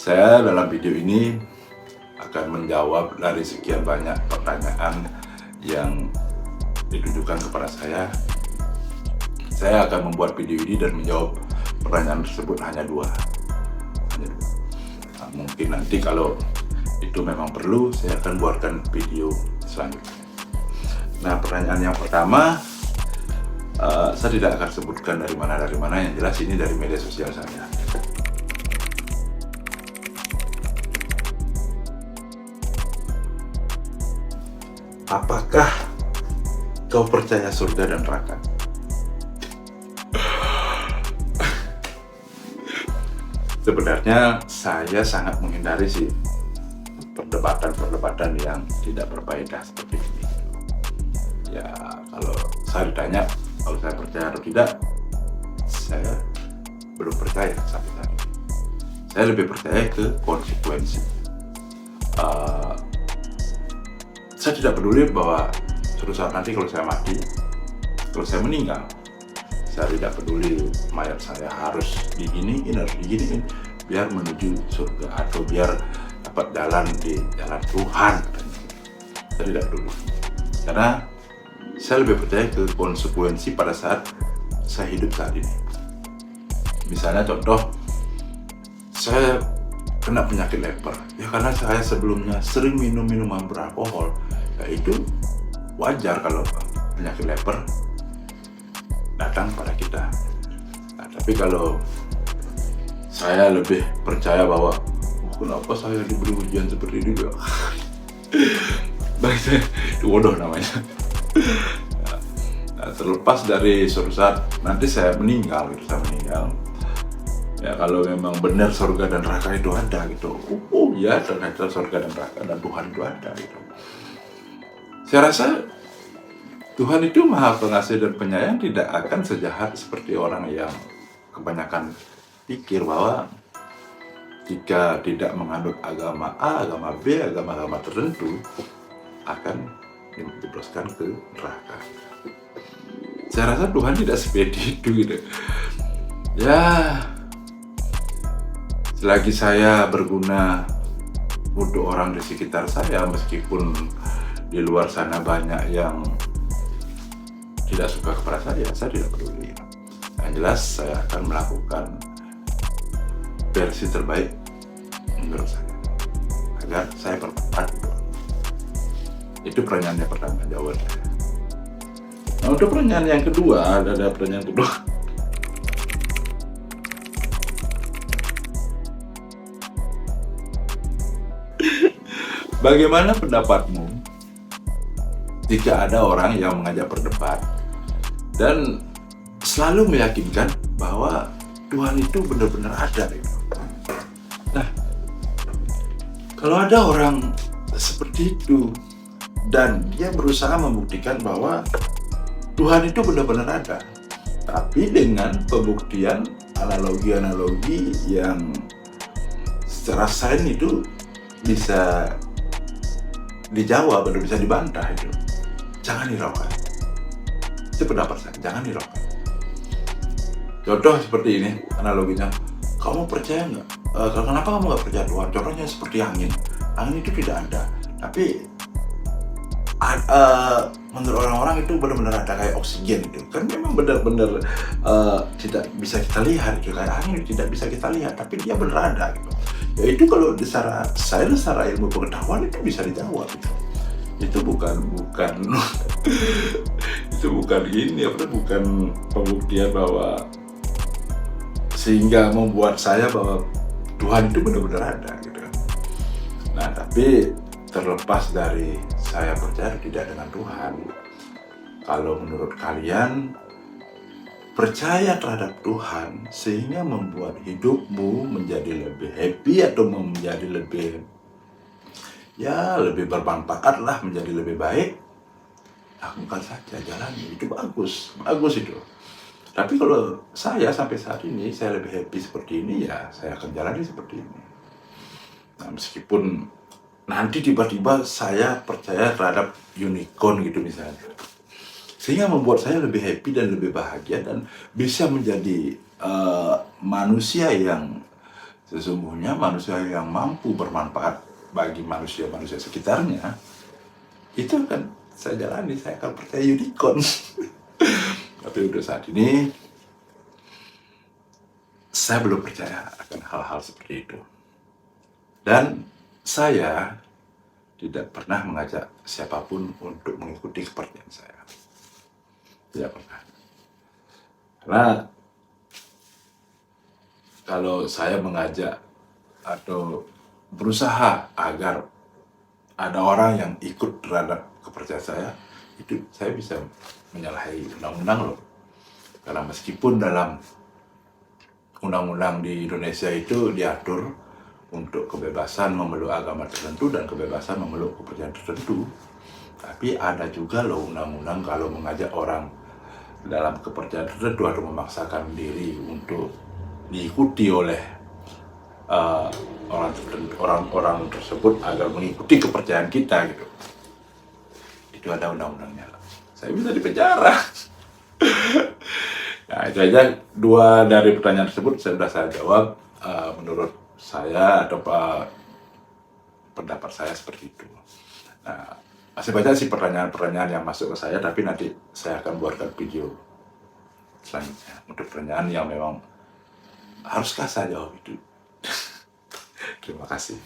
Saya dalam video ini akan menjawab dari sekian banyak pertanyaan yang ditujukan kepada saya. Saya akan membuat video ini dan menjawab pertanyaan tersebut hanya dua. Nah, mungkin nanti kalau itu memang perlu, saya akan buatkan video selanjutnya. Nah, pertanyaan yang pertama, saya tidak akan sebutkan dari mana, yang jelas ini dari media sosial saya. Apakah kau percaya surga dan neraka? Sebenarnya saya sangat menghindari sih perdebatan yang tidak berfaedah seperti ini. Ya, kalau saya ditanya kalau saya percaya atau tidak, saya belum percaya sampai saat ini. Saya lebih percaya ke konsekuensi. Saya tidak peduli bahwa suatu saat nanti kalau saya mati, kalau saya meninggal, saya tidak peduli mayat saya harus diginiin biar menuju surga atau biar dapat jalan di jalan Tuhan. Saya tidak peduli, karena saya lebih percaya ke konsekuensi pada saat saya hidup saat ini. Misalnya contoh, saya kena penyakit leper, ya karena saya sebelumnya sering minum minuman beralkohol. Ya itu wajar kalau penyakit leper datang pada kita. Nah, tapi kalau saya lebih percaya bahwa kenapa saya diberi ujian seperti ini ya? Baik, saya bodoh namanya. Nah, terlepas dari suatu saat nanti saya meninggal, ya kalau memang benar surga dan neraka itu ada gitu, ya ternyata surga dan neraka dan Tuhan itu ada gitu. Saya rasa Tuhan itu maha pengasih dan penyayang, tidak akan sejahat seperti orang yang kebanyakan pikir bahwa jika tidak menganut agama A, agama B, agama tertentu akan dijebloskan ke neraka. Saya rasa Tuhan tidak seperti itu gitu. Ya, selagi saya berguna untuk orang di sekitar saya, meskipun di luar sana banyak yang tidak suka kepada saya tidak peduli. Yang jelas saya akan melakukan versi terbaik menurut saya agar saya bermanfaat. Itu pertanyaannya pertama, jawabannya. Nah, untuk pertanyaan yang kedua, ada pertanyaan kedua. Bagaimana pendapatmu jika ada orang yang mengajak berdebat dan selalu meyakinkan bahwa Tuhan itu benar-benar ada gitu? Nah, kalau ada orang seperti itu dan dia berusaha membuktikan bahwa Tuhan itu benar-benar ada, tapi dengan pembuktian analogi-analogi yang secara sains itu bisa dijawab atau bisa dibantah, itu jangan hiraukan. Itu pendapat saya, jangan hiraukan. Contoh seperti ini analoginya, kamu percaya nggak? Kenapa kamu nggak percaya Tuhan? Contohnya seperti angin itu tidak ada, tapi menurut orang-orang itu benar-benar ada kayak oksigen gitu. Kan memang benar-benar tidak bisa kita lihat gitu, kayak angin tidak bisa kita lihat, tapi dia benar ada gitu. Ya itu kalau secara sains, secara ilmu pengetahuan itu bisa dijawab gitu. Itu bukan itu bukan pembuktian bahwa sehingga membuat saya bahwa Tuhan itu benar-benar ada gitu. Nah, tapi terlepas dari saya percaya tidak dengan Tuhan, kalau menurut kalian percaya terhadap Tuhan sehingga membuat hidupmu menjadi lebih happy atau menjadi lebih bermanfaat lah, menjadi lebih baik, lakukan saja, jalani, itu bagus itu. Tapi kalau saya sampai saat ini saya lebih happy seperti ini, ya saya akan jalani seperti ini. Nah, meskipun nanti tiba-tiba saya percaya terhadap unicorn gitu misalnya, sehingga membuat saya lebih happy dan lebih bahagia dan bisa menjadi manusia yang Sesungguhnya manusia yang mampu bermanfaat bagi manusia-manusia sekitarnya, itu akan saya jalani, saya akan percaya unicorn. Tapi untuk saat ini, saya belum percaya akan hal-hal seperti itu. Dan saya tidak pernah mengajak siapapun untuk mengikuti kepercayaan saya. Tidak pernah. Karena kalau saya mengajak atau berusaha agar ada orang yang ikut terhadap kepercayaan saya, itu saya bisa menyalahi undang-undang loh. Karena meskipun dalam undang-undang di Indonesia itu diatur untuk kebebasan memeluk agama tertentu dan kebebasan memeluk kepercayaan tertentu, tapi ada juga loh undang-undang kalau mengajak orang dalam kepercayaan tertentu atau memaksakan diri untuk diikuti oleh orang-orang tersebut agar mengikuti kepercayaan kita gitu. Itu ada undang-undangnya. Saya bisa dipenjara. Nah, itu aja 2 dari pertanyaan tersebut sudah saya jawab. Menurut saya atau pendapat saya seperti itu. Nah, masih banyak sih pertanyaan-pertanyaan yang masuk ke saya, tapi nanti saya akan buatkan video selanjutnya untuk pertanyaan yang memang haruskah saya jawab itu. Terima kasih.